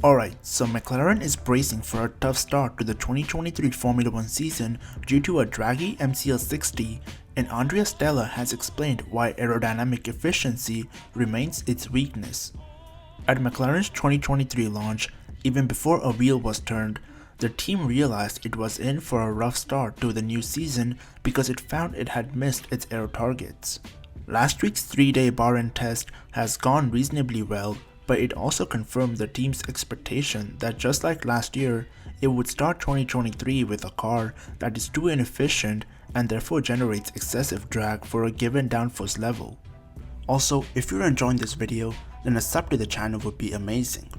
Alright, so McLaren is bracing for a tough start to the 2023 Formula 1 season due to a draggy MCL60, and Andrea Stella has explained why aerodynamic efficiency remains its weakness. At McLaren's 2023 launch, even before a wheel was turned, the team realized it was in for a rough start to the new season because it found it had missed its aero targets. Last week's 3-day Bahrain test has gone reasonably well, but it also confirmed the team's expectation that just like last year, it would start 2023 with a car that is too inefficient and therefore generates excessive drag for a given downforce level. Also, if you're enjoying this video, then a sub to the channel would be amazing.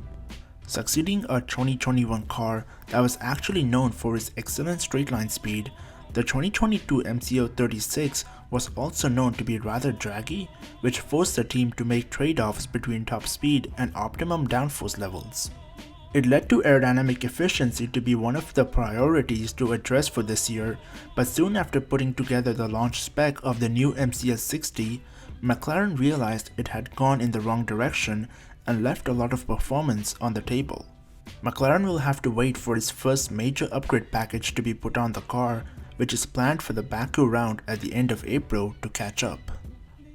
Succeeding a 2021 car that was actually known for its excellent straight-line speed, the 2022 MCO36 was also known to be rather draggy, which forced the team to make trade-offs between top speed and optimum downforce levels. It led to aerodynamic efficiency to be one of the priorities to address for this year, but soon after putting together the launch spec of the new MCS60, McLaren realized it had gone in the wrong direction and left a lot of performance on the table. McLaren will have to wait for its first major upgrade package to be put on the car, which is planned for the Baku round at the end of April, to catch up.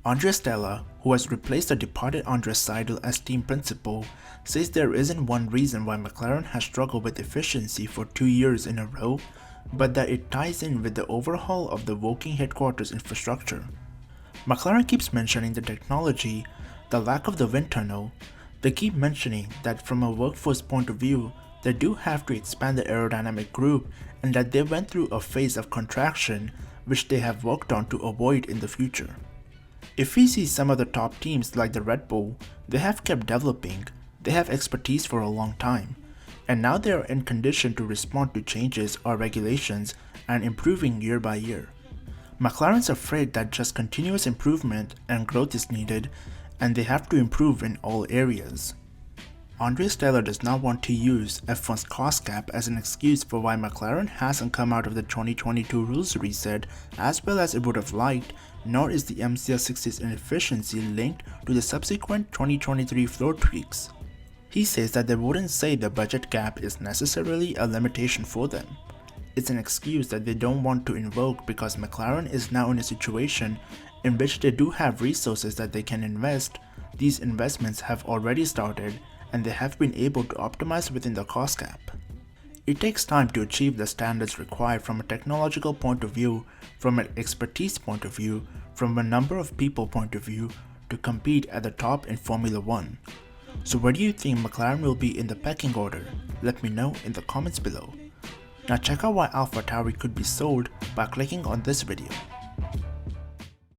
Andrea Stella, who has replaced the departed Andrea Seidel as team principal, says there isn't one reason why McLaren has struggled with efficiency for 2 years in a row, but that it ties in with the overhaul of the Woking headquarters infrastructure. McLaren keeps mentioning the technology, the lack of the wind tunnel. They keep mentioning that from a workforce point of view, they do have to expand the aerodynamic group and that they went through a phase of contraction which they have worked on to avoid in the future. If we see some of the top teams like the Red Bull, they have kept developing, they have expertise for a long time, and now they are in condition to respond to changes or regulations and improving year by year. McLaren's afraid that just continuous improvement and growth is needed, and they have to improve in all areas. Andrea Stella does not want to use F1's cost cap as an excuse for why McLaren hasn't come out of the 2022 rules reset as well as it would have liked, nor is the MCL60's inefficiency linked to the subsequent 2023 floor tweaks. He says that they wouldn't say the budget gap is necessarily a limitation for them. It's an excuse that they don't want to invoke because McLaren is now in a situation in which they do have resources that they can invest. These investments have already started, and they have been able to optimize within the cost cap. It takes time to achieve the standards required from a technological point of view, from an expertise point of view, from a number of people point of view, to compete at the top in Formula 1. So where do you think McLaren will be in the pecking order? Let me know in the comments below. Now check out why AlphaTauri could be sold by clicking on this video.